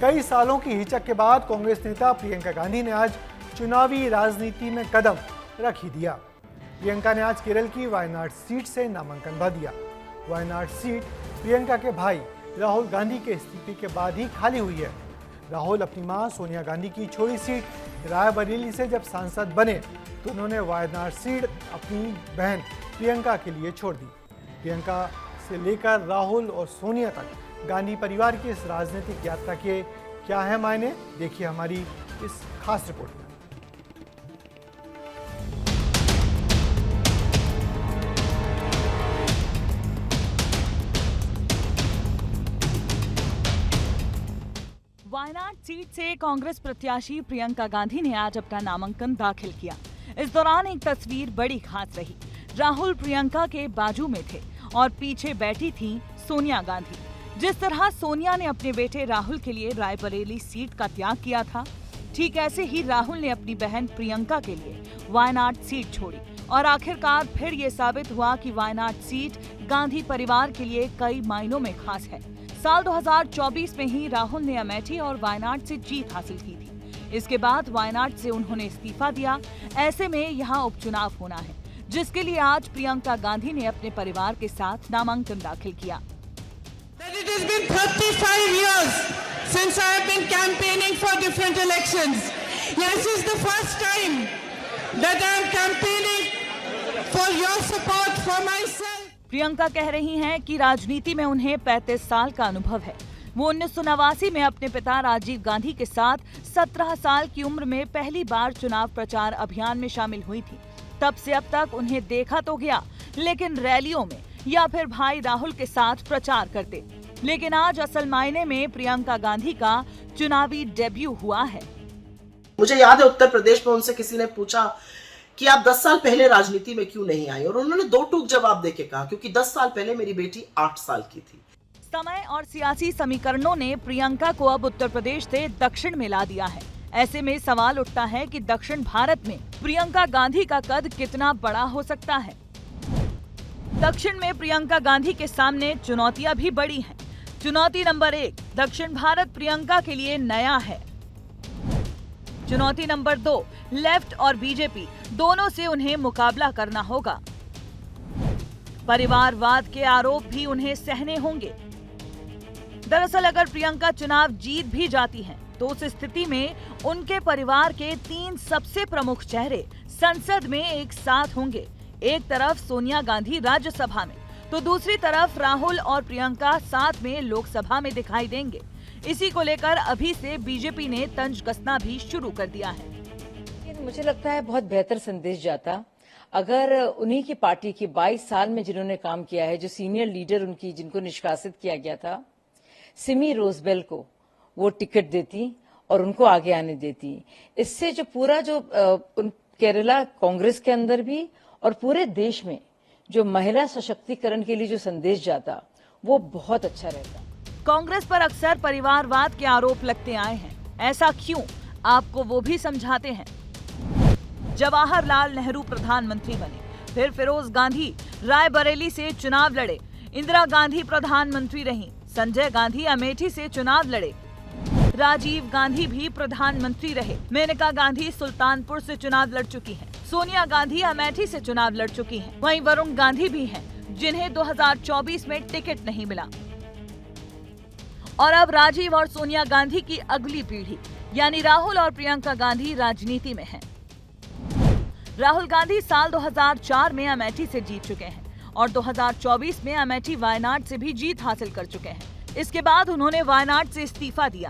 कई सालों की हिचक के बाद कांग्रेस नेता प्रियंका गांधी ने आज चुनावी राजनीति में कदम रख ही दिया। प्रियंका ने आज केरल की वायनाड सीट से नामांकन भर दिया। वायनाड सीट प्रियंका के भाई राहुल गांधी के इस्तीफे के बाद ही खाली हुई है। राहुल अपनी मां सोनिया गांधी की छोड़ी सीट रायबरेली से जब सांसद बने तो उन्होंने वायनाड सीट अपनी बहन प्रियंका के लिए छोड़ दी। प्रियंका से लेकर राहुल और सोनिया तक गांधी परिवार की इस राजनीतिक यात्रा के क्या है मायने, देखिए हमारी इस खास रिपोर्ट में। वायनाड सीट से कांग्रेस प्रत्याशी प्रियंका गांधी ने आज अपना नामांकन दाखिल किया। इस दौरान एक तस्वीर बड़ी खास रही। राहुल प्रियंका के बाजू में थे और पीछे बैठी थी सोनिया गांधी। जिस तरह सोनिया ने अपने बेटे राहुल के लिए रायबरेली सीट का त्याग किया था, ठीक ऐसे ही राहुल ने अपनी बहन प्रियंका के लिए वायनाड सीट छोड़ी और आखिरकार फिर ये साबित हुआ कि वायनाड सीट गांधी परिवार के लिए कई मायनों में खास है। साल 2024 में ही राहुल ने अमेठी और वायनाड से जीत हासिल की थी। इसके बाद वायनाड से उन्होंने इस्तीफा दिया। ऐसे में यहाँ उपचुनाव होना है, जिसके लिए आज प्रियंका गांधी ने अपने परिवार के साथ नामांकन दाखिल किया। It has been 35 years since I have been campaigning for different elections. This is the first time that I am campaigning for your support for myself. Priyanka कह रही हैं कि राजनीति में उन्हें 35 साल का अनुभव है। वो 1989 में अपने पिता राजीव गांधी के साथ 17 साल की उम्र में पहली बार चुनाव प्रचार अभियान में शामिल हुई थी। तब से अब तक उन्हें देखा तो गया, लेकिन रैलियों में या फिर भाई राहुल के साथ प्रचार करते। लेकिन आज असल मायने में प्रियंका गांधी का चुनावी डेब्यू हुआ है। मुझे याद है उत्तर प्रदेश में उनसे किसी ने पूछा कि आप 10 साल पहले राजनीति में क्यों नहीं आई, और उन्होंने दो टूक जवाब देके कहा क्योंकि 10 साल पहले मेरी बेटी 8 साल की थी। समय और सियासी समीकरणों ने प्रियंका को अब उत्तर प्रदेश से दक्षिण में ला दिया है। ऐसे में सवाल उठता है कि दक्षिण भारत में प्रियंका गांधी का कद कितना बड़ा हो सकता है। दक्षिण में प्रियंका गांधी के सामने चुनौतियां भी बड़ी हैं। चुनौती नंबर 1, दक्षिण भारत प्रियंका के लिए नया है। चुनौती नंबर 2, लेफ्ट और बीजेपी दोनों से उन्हें मुकाबला करना होगा। परिवारवाद के आरोप भी उन्हें सहने होंगे। दरअसल अगर प्रियंका चुनाव जीत भी जाती हैं, तो उस स्थिति में उनके परिवार के 3 सबसे प्रमुख चेहरे संसद में एक साथ होंगे। एक तरफ सोनिया गांधी राज्यसभा में, तो दूसरी तरफ राहुल और प्रियंका साथ में लोकसभा में दिखाई देंगे। इसी को लेकर अभी से बीजेपी ने तंज कसना भी शुरू कर दिया है। मुझे लगता है बहुत बेहतर संदेश जाता अगर उन्हीं की पार्टी की 22 साल में जिन्होंने काम किया है, जो सीनियर लीडर उनकी जिनको निष्कासित किया गया था, सिमी रोजबेल को वो टिकट देती और उनको आगे आने देती। इससे जो पूरा जो केरला कांग्रेस के अंदर भी और पूरे देश में जो महिला सशक्तिकरण के लिए जो संदेश जाता, वो बहुत अच्छा रहता। कांग्रेस पर अक्सर परिवारवाद के आरोप लगते आए हैं। ऐसा क्यों, आपको वो भी समझाते हैं। जवाहरलाल नेहरू प्रधानमंत्री बने, फिर फिरोज गांधी रायबरेली से चुनाव लड़े, इंदिरा गांधी प्रधानमंत्री रहीं, संजय गांधी अमेठी से चुनाव लड़े, राजीव गांधी भी प्रधानमंत्री रहे, मेनका गांधी सुल्तानपुर से चुनाव लड़ चुकी हैं, सोनिया गांधी अमेठी से चुनाव लड़ चुकी हैं, वहीं वरुण गांधी भी हैं, जिन्हें 2024 में टिकट नहीं मिला। और अब राजीव और सोनिया गांधी की अगली पीढ़ी यानी राहुल और प्रियंका गांधी राजनीति में हैं। राहुल गांधी साल 2004 में अमेठी से जीत चुके हैं और 2024 में अमेठी वायनाड से भी जीत हासिल कर चुके हैं। इसके बाद उन्होंने वायनाड से इस्तीफा दिया,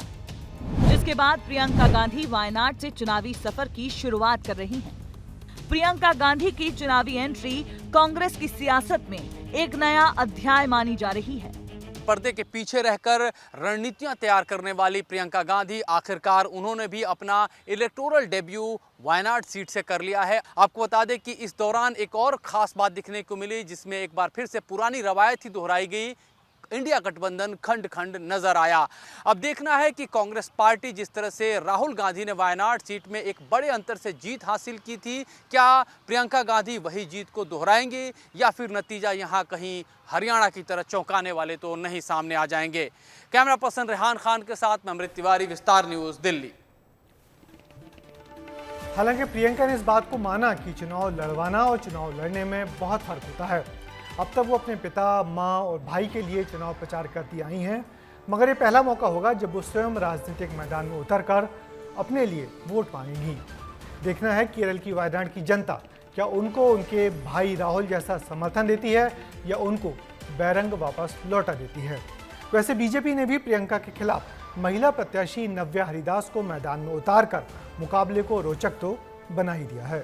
जिसके बाद प्रियंका गांधी वायनाड से चुनावी सफर की शुरुआत कर रही हैं। प्रियंका गांधी की चुनावी एंट्री कांग्रेस की सियासत में एक नया अध्याय मानी जा रही है। पर्दे के पीछे रहकर रणनीतियां तैयार करने वाली प्रियंका गांधी आखिरकार उन्होंने भी अपना इलेक्टोरल डेब्यू वायनाड सीट से कर लिया है। आपको बता दें कि इस दौरान एक और खास बात दिखने को मिली, जिसमें एक बार फिर से पुरानी रवायत ही दोहराई गई। इंडिया गठबंधन खंड खंड नजर आया। अब देखना है कि कांग्रेस पार्टी जिस तरह से राहुल गांधी ने वायनाड सीट में एक बड़े अंतर से जीत हासिल की थी, क्या प्रियंका गांधी वही जीत को दोहराएंगे या फिर नतीजा यहां कहीं हरियाणा की तरह चौंकाने वाले तो नहीं सामने आ जाएंगे। कैमरा पर्सन रेहान खान के साथ मैं अमृत तिवारी, विस्तार न्यूज, दिल्ली। हालांकि प्रियंका ने इस बात को माना कि चुनाव लड़वाना और चुनाव लड़ने में बहुत फर्क होता है। अब तक वो अपने पिता, मां और भाई के लिए चुनाव प्रचार करती आई हैं, मगर ये पहला मौका होगा जब वो स्वयं राजनीतिक मैदान में उतरकर अपने लिए वोट मांगेंगी। देखना है केरल की वायनाड की जनता क्या उनको उनके भाई राहुल जैसा समर्थन देती है या उनको बैरंग वापस लौटा देती है। वैसे बीजेपी ने भी प्रियंका के खिलाफ महिला प्रत्याशी नव्या हरिदास को मैदान में उतारकर मुकाबले को रोचक तो बना ही दिया है।